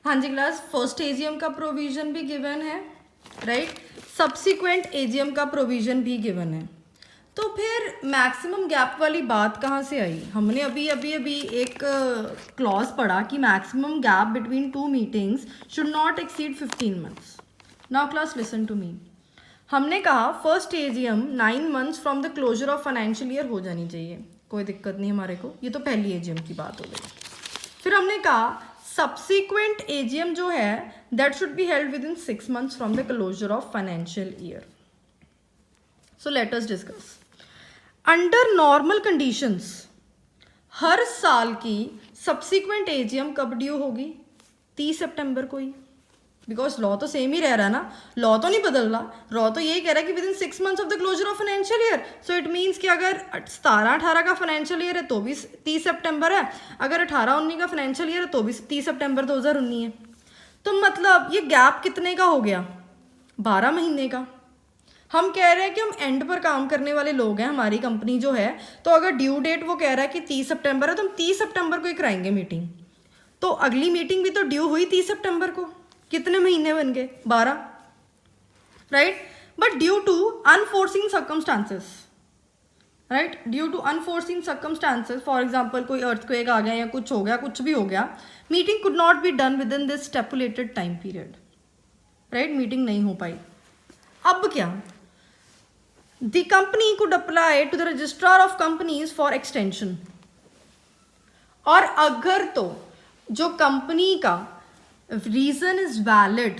हाँ जी class, first AGM का provision भी गिवन है, राइट। सब्सिक्वेंट एजीएम का प्रोविजन भी गिवन है। तो फिर मैक्सिमम गैप वाली बात कहाँ से आई? हमने अभी एक क्लॉज पढ़ा कि maximum gap between two meetings should not exceed 15 months. Now class listen to me. हमने कहा first AGM 9 months from the closure of financial year हो जानी चाहिए, कोई दिक्कत नहीं हमारे को, ये तो पहली एजीएम की बात हो गई। फिर हमने कहा सब्सिक्वेंट एजीएम जो है that should be held within 6 months from the closure of financial year. So let us discuss. Under normal conditions हर साल की सब्सिक्वेंट एजीएम कब ड्यू होगी? 30 सितंबर को ही, बिकॉज लॉ तो सेम ही रह रहा है ना, लॉ तो नहीं बदल रहा। लॉ तो यही कह रहा है कि within 6 months of the closure of financial year. So it means कि अगर 17-18 का फाइनेंशियल ईयर है तो भी 30 सितंबर है, अगर 18-19 का फाइनेंशियल ईयर है तो भी 30 सितंबर 2019 है। तो मतलब ये गैप कितने का हो गया? 12 महीने का। हम कह रहे हैं कि हम एंड पर काम करने वाले लोग हैं, हमारी कंपनी जो है, तो अगर ड्यू डेट वो कह रहा है कि 30 सितंबर है तो हम 30 सितंबर को ही कराएंगे मीटिंग। तो अगली मीटिंग भी तो ड्यू हुई 30 सितंबर को, कितने महीने बन गए? 12, right. But due to unforcing circumstances, right, due to unforcing circumstances, for example कोई अर्थक्वेक आ गया या कुछ हो गया, कुछ भी हो गया, meeting could not be done within this stipulated time period, right, meeting नहीं हो पाई। अब क्या? The company could apply to the registrar of companies for extension. और अगर तो जो कंपनी का रीजन इज वैलिड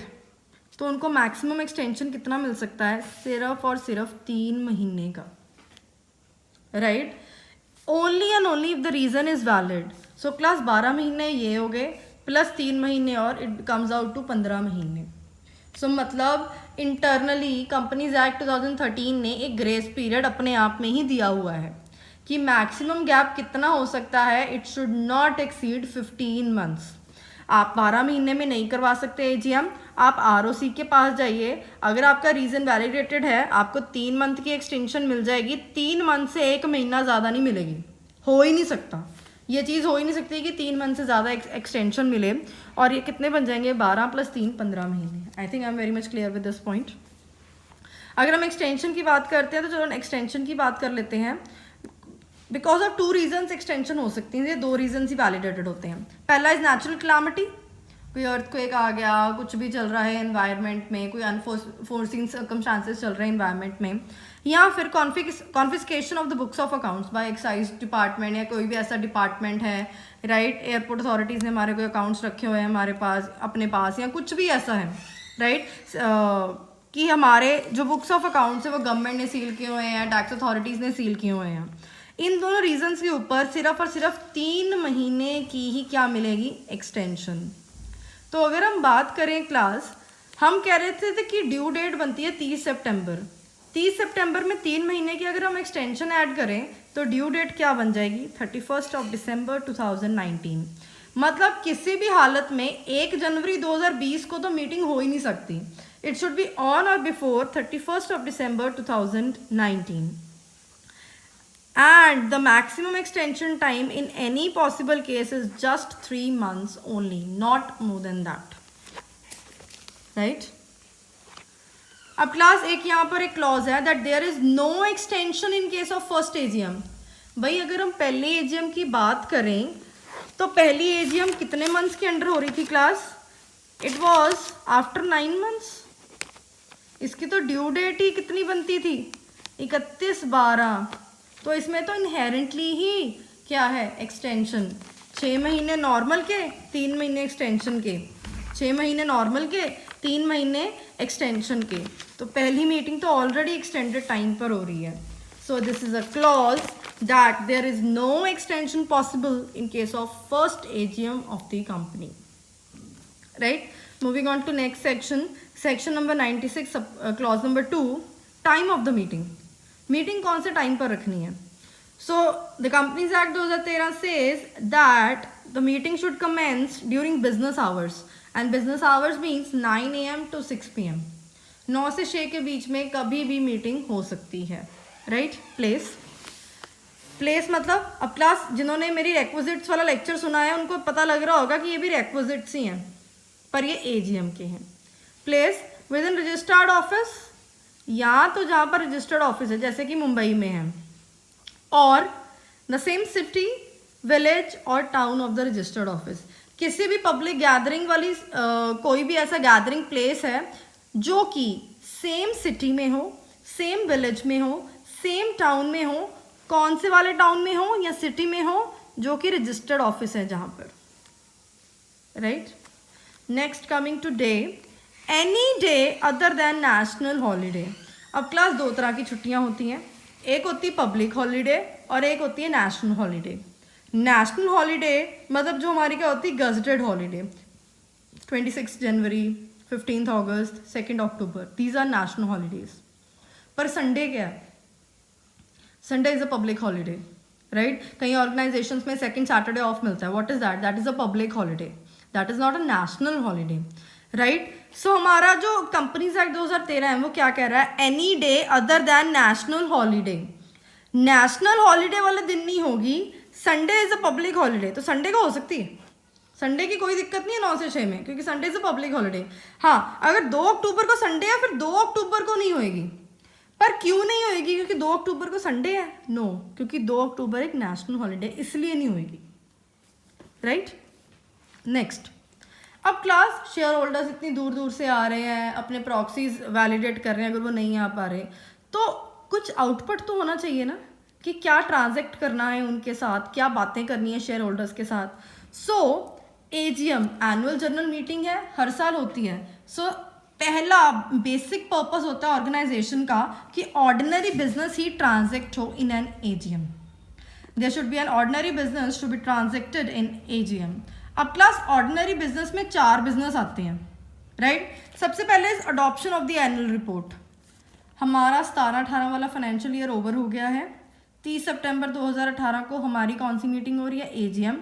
तो उनको मैक्सिमम एक्सटेंशन कितना मिल सकता है? सिर्फ और सिर्फ 3 महीने का, right. Only and only if the reason is valid. So class 12 महीने ये हो गए प्लस 3 महीने और इट कम्स आउट टू 15 महीने। सो मतलब इंटरनली कंपनीज एक्ट 2013 ने एक ग्रेस पीरियड अपने आप में ही दिया हुआ है कि मैक्सिमम गैप कितना हो सकता है, it should not exceed 15 months. आप 12 महीने में नहीं करवा सकते एजीएम, आप आरओसी के पास जाइए, अगर आपका रीज़न वैलिडेटेड है आपको 3 मंथ की एक्सटेंशन मिल जाएगी। 3 मंथ से 1 महीना ज़्यादा नहीं मिलेगी, हो ही नहीं सकता, ये चीज़ हो ही नहीं सकती कि 3 मंथ से ज़्यादा एक्सटेंशन मिले। और ये कितने बन जाएंगे? 12 + 3 15 महीने। I think I am very much clear with this point. अगर हम एक्सटेंशन की बात करते हैं तो चलो एक्सटेंशन की बात कर लेते हैं। बिकॉज ऑफ 2 रीजन्स एक्सटेंशन हो सकती हैं, ये 2 रीजन्स ही वैलिडेटेड होते हैं। पहला इज नेचुरल क्लैमिटी, कोई अर्थक्वेक आ गया, कुछ भी चल रहा है एनवायरनमेंट में, कोई अनफोर्सिंग सर्कमस्टांसेस चल रहे हैं एनवायरनमेंट में, या फिर confiscation of the books of accounts by excise department या कोई भी ऐसा डिपार्टमेंट है, राइट। एयरपोर्ट अथॉरिटीज़ ने हमारे कोई अकाउंट्स रखे हुए हैं हमारे पास अपने पास, या कुछ भी ऐसा है, राइट, कि हमारे जो बुक्स ऑफ अकाउंट्स है वो गवर्नमेंट ने सील किए हुए हैं, टैक्स अथॉरिटीज़ ने सील किए हुए हैं। इन दोनों रीजंस के ऊपर सिर्फ और सिर्फ 3 महीने की ही क्या मिलेगी? एक्सटेंशन। तो अगर हम बात करें क्लास, हम कह रहे थे कि ड्यू डेट बनती है 30 सितंबर। 30 सितंबर में 3 महीने की अगर हम एक्सटेंशन ऐड करें तो ड्यू डेट क्या बन जाएगी? 31 दिसंबर 2019। मतलब किसी भी हालत में 1 जनवरी 2020 को तो मीटिंग हो ही नहीं सकती। इट शुड बी ऑन और before 31 December 2019। And the maximum extension time in any possible case is just 3 months only, not more than that, right? अब क्लास एक यहाँ पर एक क्लॉज है that there is no extension in case of first AGM। भाई अगर हम पहले AGM की बात करें तो पहली AGM कितने मंथ्स के अंडर हो रही थी class? It was after 9 months। इसकी तो ड्यू डेट ही कितनी बनती थी? 31/12। तो इसमें तो इनहेरेंटली ही क्या है? एक्सटेंशन। 6 महीने नॉर्मल के, 3 महीने एक्सटेंशन के, 6 महीने नॉर्मल के, 3 महीने एक्सटेंशन के। तो पहली मीटिंग तो ऑलरेडी एक्सटेंडेड टाइम पर हो रही है। So this is a clause that there is no extension possible in case of first AGM of the company, right. Moving on to next section, section number 96, clause number 2, time of the meeting. Meeting कौन से time पर रखनी है? So the companies act 2013 says that the meeting should commence during business hours, and business hours means 9 AM to 6 PM। 9 से 6 के बीच में कभी भी मीटिंग हो सकती है, राइट। प्लेस मतलब अब क्लास जिन्होंने मेरी रेक्विजिट्स वाला लेक्चर सुना है उनको पता लग रहा होगा कि ये भी रेक्विजिट्स ही हैं, पर ये एजीएम के हैं। Place with in registered office, या तो जहाँ पर रजिस्टर्ड ऑफिस है जैसे कि मुंबई में है, और द सेम सिटी, विलेज और town of the registered office. किसी भी पब्लिक गैदरिंग वाली कोई भी ऐसा गैदरिंग प्लेस है जो कि सेम सिटी में हो, सेम विलेज में हो, सेम टाउन में हो, कौन से वाले टाउन में हो या सिटी में हो, जो कि रजिस्टर्ड ऑफिस है जहाँ पर, right. Next coming to day, any day other than national holiday. अब क्लास दो तरह की छुट्टियाँ होती हैं, एक होती है पब्लिक हॉलीडे और एक होती है नेशनल हॉलीडे। नेशनल हॉलीडे मतलब जो हमारी क्या होती है गजटेड हॉलीडे, 26 जनवरी, 15 अगस्त, 2 अक्टूबर, दीज आर नेशनल हॉलीडेज। पर संडे क्या है? Sunday is a public holiday, right. कई ऑर्गेनाइजेशंस में सेकंड सैटरडे ऑफ मिलता है, what is that? That is a public holiday, that is not a national holiday, right. So हमारा जो companies act 2013 है वो क्या कह रहा है? Any day other than national holiday. National holiday वाले दिन नहीं होगी, Sunday is a public holiday, तो संडे को हो सकती है, संडे की कोई दिक्कत नहीं है 9 से 6 में, क्योंकि Sunday is a public holiday. हाँ, अगर 2 अक्टूबर को संडे है फिर 2 अक्टूबर को नहीं होएगी। पर क्यों नहीं होएगी? क्योंकि 2 अक्टूबर को संडे है? नो, क्योंकि 2 अक्टूबर एक नेशनल हॉलीडे, इसलिए नहीं होएगी, राइट। नेक्स्ट, अब क्लास शेयर होल्डर्स इतनी दूर दूर से आ रहे हैं, अपने प्रॉक्सीज वैलिडेट कर रहे हैं, अगर वो नहीं आ पा रहे तो कुछ आउटपुट तो होना चाहिए ना, कि क्या ट्रांजैक्ट करना है उनके साथ, क्या बातें करनी है शेयर होल्डर्स के साथ। सो एजीएम एनुअल जनरल मीटिंग है, हर साल होती है। सो पहला बेसिक पर्पस होता है ऑर्गेनाइजेशन का कि ऑर्डिनरी बिजनेस ही ट्रांजैक्ट हो in an AGM. There should be an ordinary business to be transacted in AGM. अब क्लास ऑर्डिनरी बिजनेस में 4 बिजनेस आते हैं, राइट। सबसे पहले is adoption of the annual report. हमारा 17-18 वाला फाइनेंशियल ईयर ओवर हो गया है। 30 सितंबर 2018 को हमारी कौन सी मीटिंग हो रही है? AGM.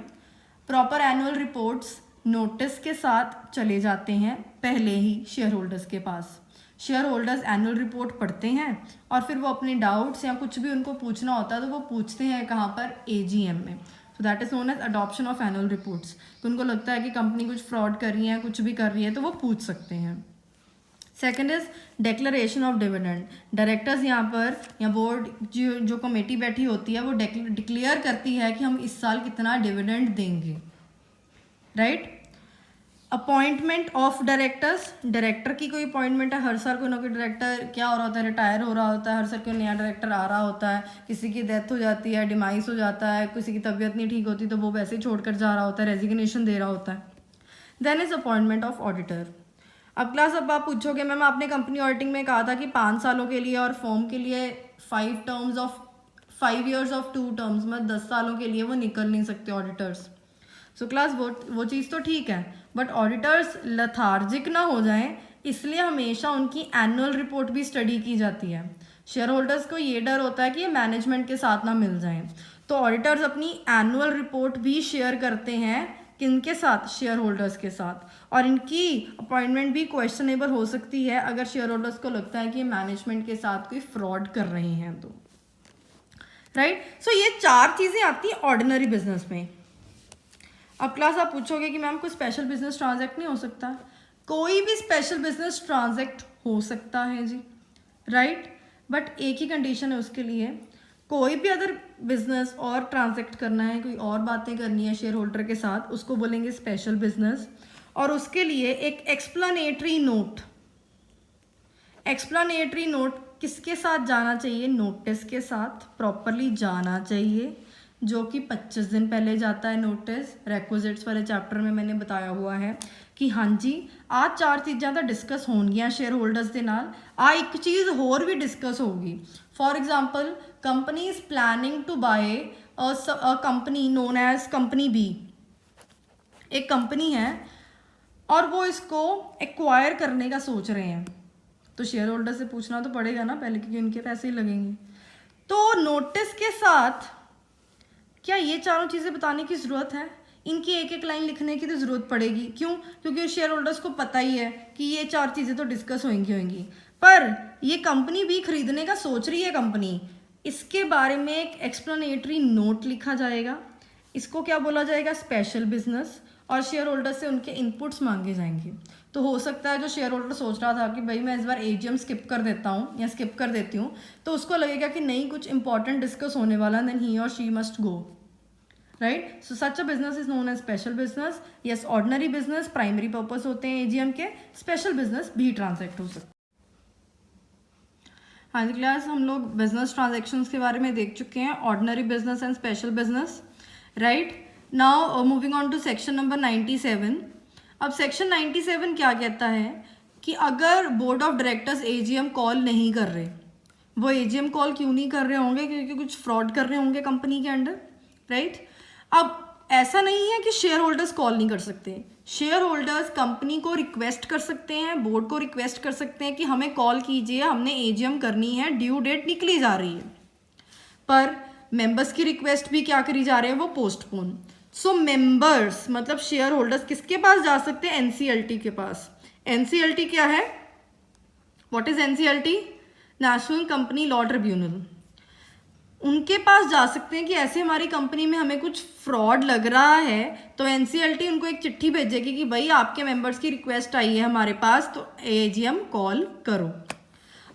Proper annual reports notice के साथ चले जाते हैं पहले ही शेयर होल्डर्स के पास। शेयर होल्डर्स एनुअल रिपोर्ट पढ़ते हैं और फिर वो अपने डाउट्स या कुछ भी उनको पूछना होता है तो वो पूछते हैं कहाँ पर? एजीएम में। So that is known as adoption of annual reports. तो उनको लगता है कि कंपनी कुछ फ्रॉड कर रही है, कुछ भी कर रही है, तो वो पूछ सकते हैं। Second is declaration of dividend. Directors यहाँ पर या बोर्ड जो कमेटी बैठी होती है वो डिक्लेयर करती है कि हम इस साल कितना डिविडेंड देंगे, right. Appointment of directors, director की कोई अपॉइंटमेंट है, हर साल कोई ना कोई डायरेक्टर क्या हो रहा होता है? रिटायर हो रहा होता है, हर साल कोई नया डायरेक्टर आ रहा होता है, किसी की डेथ हो जाती है, डिमाइस हो जाता है, किसी की तबीयत नहीं ठीक होती तो वो वैसे ही छोड़कर जा रहा होता है, रेजिग्नेशन दे रहा होता है। Then is appointment of auditor. अब क्लास अब आप पूछोगे मैम आपने कंपनी ऑडिटिंग में कहा था कि 5 सालों के लिए और फॉर्म के लिए 5 years ऑफ 2 terms, मतलब 10 सालों के लिए वो निकल नहीं सकते ऑडिटर्स। सो क्लास वो चीज़ तो ठीक है, बट ऑडिटर्स लथार्जिक ना हो जाएं, इसलिए हमेशा उनकी एनुअल रिपोर्ट भी स्टडी की जाती है। शेयर होल्डर्स को ये डर होता है कि ये मैनेजमेंट के साथ ना मिल जाएं, तो ऑडिटर्स अपनी एनुअल रिपोर्ट भी शेयर करते हैं किनके साथ? शेयर होल्डर्स के साथ। और इनकी अपॉइंटमेंट भी क्वेश्चनेबल हो सकती है अगर शेयर होल्डर्स को लगता है कि मैनेजमेंट के साथ कोई फ्रॉड कर रहे हैं तो, राइट। सो ये 4 चीज़ें आती हैं ऑर्डिनरी बिजनेस में। अब क्लास आप पूछोगे कि मैम कोई स्पेशल बिजनेस ट्रांजैक्ट नहीं हो सकता? कोई भी स्पेशल बिजनेस ट्रांजैक्ट हो सकता है जी, राइट। बट एक ही कंडीशन है उसके लिए, कोई भी अदर बिजनेस और ट्रांजैक्ट करना है, कोई और बातें करनी है शेयर होल्डर के साथ, उसको बोलेंगे स्पेशल बिजनेस। और उसके लिए एक एक्सप्लेनेटरी नोट, एक्सप्लेनेटरी नोट किसके साथ जाना चाहिए? नोटिस के साथ प्रॉपरली जाना चाहिए, जो कि 25 दिन पहले जाता है नोटिस। रिक्विजिट्स वाले चैप्टर में मैंने बताया हुआ है कि हाँ जी आज 4 चीज़ां तो डिस्कस होणगियां शेयर होल्डर्स के नाल, आ एक चीज़ होर भी डिस्कस होगी। For example company is planning to buy a company known as company B. एक कंपनी है और वो इसको एक्वायर करने का सोच रहे हैं, तो शेयर होल्डर से पूछना तो पड़ेगा ना पहले, क्योंकि उनके पैसे ही लगेंगे। तो नोटिस के साथ क्या ये चारों चीज़ें बताने की ज़रूरत है? इनकी एक एक लाइन लिखने की तो ज़रूरत पड़ेगी। क्यों? क्योंकि शेयर होल्डर्स को पता ही है कि ये 4 चीज़ें तो डिस्कस होंगी। पर ये कंपनी भी खरीदने का सोच रही है कंपनी, इसके बारे में एक एक्सप्लेनेटरी नोट लिखा जाएगा। इसको क्या बोला जाएगा? Special business. और शेयर होल्डर से उनके इनपुट्स मांगे जाएंगे। तो हो सकता है जो शेयर होल्डर सोच रहा था कि भाई मैं इस बार एजीएम स्किप कर देता हूँ या स्किप कर देती हूँ, तो उसको लगेगा कि नहीं कुछ इंपॉर्टेंट डिस्कस होने वाला, देन ही और she must go, right. So such a business is known as special business. Yes, ordinary business primary purpose होते हैं एजीएम के, स्पेशल बिजनेस भी ट्रांजैक्ट हो सकते हैं। हाँ जी क्लास, हम लोग बिजनेस ट्रांजैक्शंस के बारे में देख चुके हैं, ordinary business and special business, right. Now moving on to section number 97। अब सेक्शन 97 क्या कहता है कि अगर board of directors AGM call नहीं कर रहे, वो एजीएम कॉल क्यों नहीं कर रहे होंगे? क्योंकि कुछ फ्रॉड कर रहे होंगे कंपनी के अंडर, राइट। अब ऐसा नहीं है कि शेयर होल्डर्स कॉल नहीं कर सकते, शेयर होल्डर्स कंपनी को रिक्वेस्ट कर सकते हैं, बोर्ड को रिक्वेस्ट कर सकते हैं कि हमें कॉल कीजिए, हमने एजीएम करनी है, ड्यू डेट निकली जा रही है। पर मेंबर्स की रिक्वेस्ट भी क्या करी जा रही है? वो पोस्टपोन। सो मेंबर्स मतलब शेयर होल्डर्स किसके पास जा सकते हैं? एनसीएलटी के पास। एनसीएलटी क्या है? What is NCLT? National company law tribunal. उनके पास जा सकते हैं कि ऐसे हमारी कंपनी में हमें कुछ फ्रॉड लग रहा है, तो एनसीएलटी उनको एक चिट्ठी भेजेगी कि भाई आपके मेंबर्स की रिक्वेस्ट आई है हमारे पास, तो एजीएम कॉल करो।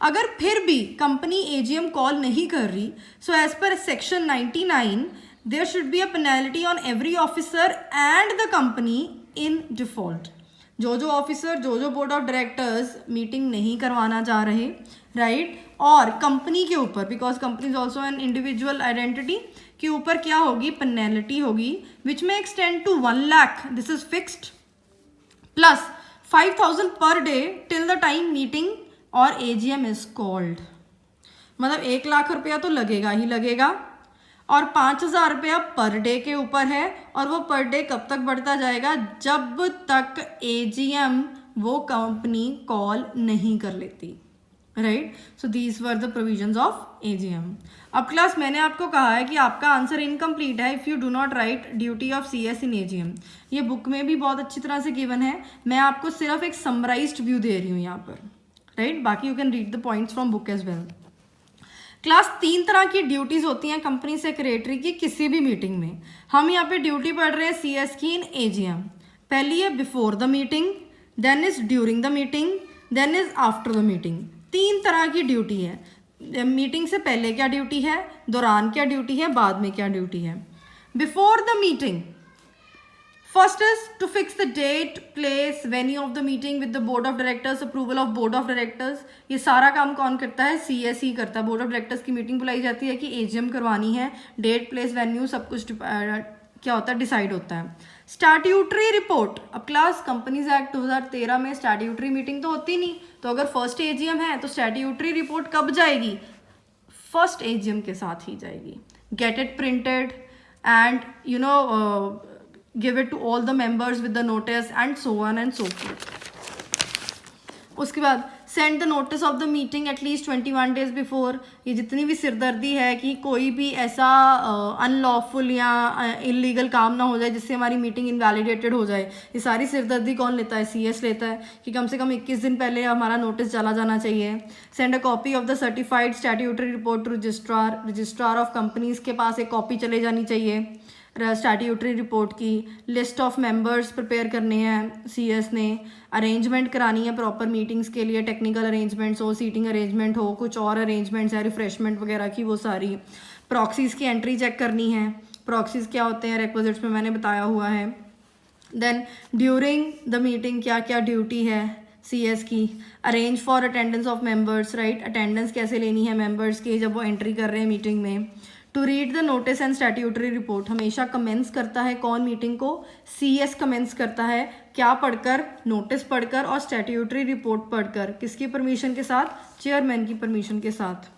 अगर फिर भी कंपनी एजीएम कॉल नहीं कर रही, so as per section 99 there should be a penalty on every officer and the company in default. जो ऑफिसर, जो बोर्ड ऑफ डायरेक्टर्स मीटिंग नहीं करवाना चाह रहे, राइट, और कंपनी के ऊपर, because company is also an individual identity, के ऊपर क्या होगी? पेनल्टी होगी, विच में extend to 1 lakh, this is fixed, plus 5,000 per day till the time meeting और एजीएम इज कॉल्ड। मतलब 1 लाख रुपया तो लगेगा ही लगेगा, और 5,000 रुपया पर डे के ऊपर है, और वो पर डे कब तक बढ़ता जाएगा? जब तक एजीएम वो कंपनी कॉल नहीं कर लेती, right. So these were the provisions of AGM. अब क्लास मैंने आपको कहा है कि आपका आंसर इनकम्प्लीट है if you do not right duty of CS in AGM. ये बुक में भी बहुत अच्छी तरह से गिवन है, मैं आपको सिर्फ एक समराइज्ड व्यू दे रही हूँ यहाँ पर, राइट। बाकी you can read the points from book as well. Class 3 तरह की ड्यूटीज़ होती हैं कंपनी सेक्रेटरी की किसी भी मीटिंग में। हम यहाँ पे ड्यूटी पढ़ रहे हैं सीएस की इन एजीएम। पहली है before the meeting, then is during the meeting, then is after the meeting. 3 तरह की ड्यूटी है। मीटिंग से पहले क्या ड्यूटी है, दौरान क्या ड्यूटी है, बाद में क्या ड्यूटी है। Before the meeting, first is to fix the date, place, venue of the meeting with the board of directors, approval of board of directors. ये सारा काम कौन करता है? सीएस ही करता है। बोर्ड ऑफ डायरेक्टर्स की मीटिंग बुलाई जाती है कि एजीएम करवानी है, डेट, प्लेस, वेन्यू सब कुछ क्या होता है? डिसाइड होता है। स्टैट्यूटरी रिपोर्ट, अब क्लास कंपनीज एक्ट 2013 में स्टैट्यूटरी मीटिंग तो होती नहीं, तो अगर फर्स्ट एजीएम है तो स्टैट्यूटरी रिपोर्ट कब जाएगी? फर्स्ट एजीएम के साथ ही जाएगी। Get it printed and you know give it to all the members with the notice and so on and so forth. उसके बाद send the notice of the meeting at least 21 days before। ये जितनी भी सिरदर्दी है कि कोई भी ऐसा अनलॉफुल या इलीगल काम ना हो जाए जिससे हमारी मीटिंग इनवैलिडेटेड हो जाए, ये सारी सिरदर्दी कौन लेता है? सीएस लेता है कि कम से कम 21 दिन पहले हमारा नोटिस चला जाना चाहिए। Send a copy of the certified statutory report to registrar of companies के पास एक कॉपी चले जानी चाहिए स्टैट्यूटरी रिपोर्ट की। लिस्ट ऑफ मेंबर्स प्रिपेयर करने हैं सीएस ने। अरेंजमेंट करानी है प्रॉपर मीटिंग्स के लिए, टेक्निकल अरेंजमेंट्स हो, सीटिंग अरेंजमेंट हो, कुछ और अरेंजमेंट्स है, रिफ्रेशमेंट वगैरह की, वो सारी। प्रॉक्सीज़ की एंट्री चेक करनी है। प्रॉक्सीज़ क्या होते हैं रिक्विजिट्स में मैंने बताया हुआ है। देन ड्यूरिंग द मीटिंग क्या क्या ड्यूटी है सीएस की। Arrange for attendance of members, right, attendance कैसे लेनी है मेंबर्स की जब वो एंट्री कर रहे हैं मीटिंग में। To read the notice and statutory report, हमेशा कमेंस करता है कौन मीटिंग को? सीएस कमेंस करता है। क्या पढ़कर? नोटिस पढ़कर और स्टैट्यूटरी रिपोर्ट पढ़कर। किसकी परमिशन के साथ? चेयरमैन की परमिशन के साथ,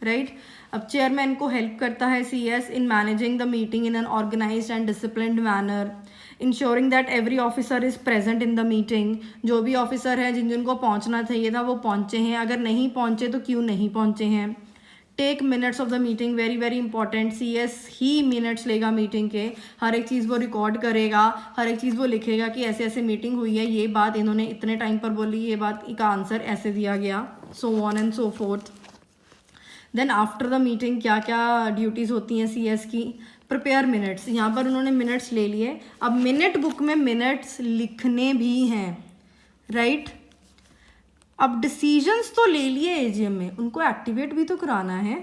राइट। अब चेयरमैन को हेल्प करता है CS in managing the meeting in an organized and disciplined manner, ensuring that every officer is present in the meeting. जो भी ऑफिसर है जिनको पहुंचना चाहिए था वो पहुंचे हैं, अगर नहीं पहुंचे तो क्यों नहीं पहुंचे हैं। Take minutes of the meeting, very very important, CS ही मिनट्स लेगा मीटिंग के। हर एक चीज़ वो रिकॉर्ड करेगा, हर एक चीज़ वो लिखेगा कि ऐसे ऐसे मीटिंग हुई है, ये बात इन्होंने इतने टाइम पर बोली, ये बात का आंसर ऐसे दिया गया, so on and so forth. Then after the meeting क्या क्या ड्यूटीज़ होती हैं सीएस की? प्रिपेयर मिनट्स, यहाँ पर उन्होंने मिनट्स ले लिए। अब मिनट बुक में मिनट्स लिखने भी हैं, राइट। अब डिसीजंस तो ले लिए एजीएम में, उनको एक्टिवेट भी तो कराना है।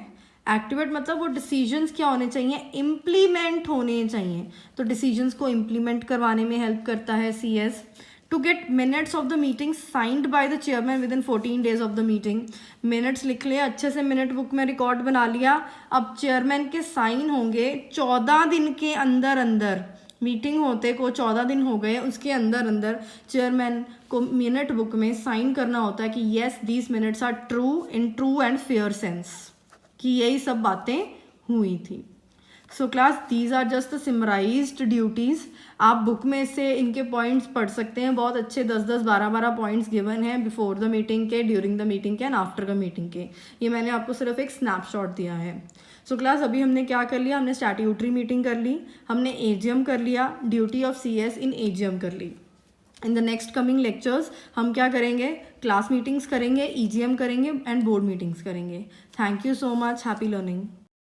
एक्टिवेट मतलब वो डिसीजंस क्या होने चाहिए, इम्प्लीमेंट होने चाहिए। तो डिसीजंस को इम्प्लीमेंट करवाने में हेल्प करता है CS. To get minutes of the meeting signed by the chairman within 14 days of the meeting. Minutes लिख लिया अच्छे से, मिनट बुक में रिकॉर्ड बना लिया। अब चेयरमैन के साइन होंगे 14 दिन के अंदर अंदर। मीटिंग होते को 14 दिन हो गए, उसके अंदर अंदर चेयरमैन को मिनट बुक में साइन करना होता है कि yes these minutes are true in true and fair sense, कि यही सब बातें हुई थी। So class these are just the summarized duties. आप बुक में से इनके पॉइंट्स पढ़ सकते हैं, बहुत अच्छे 10-10, 12-12 पॉइंट्स गिवन हैं बिफोर द मीटिंग के, ड्यूरिंग द मीटिंग के एंड आफ्टर द मीटिंग के। ये मैंने आपको सिर्फ एक स्नैपशॉट दिया है। सो क्लास अभी हमने क्या कर लिया, हमने स्टैट्यूटरी मीटिंग कर ली, हमने एजीएम कर लिया, duty of CS in AGM कर ली। In the next coming lectures हम क्या करेंगे, क्लास मीटिंग्स करेंगे, ईजीएम करेंगे एंड बोर्ड मीटिंग्स करेंगे। Thank you so much, happy learning.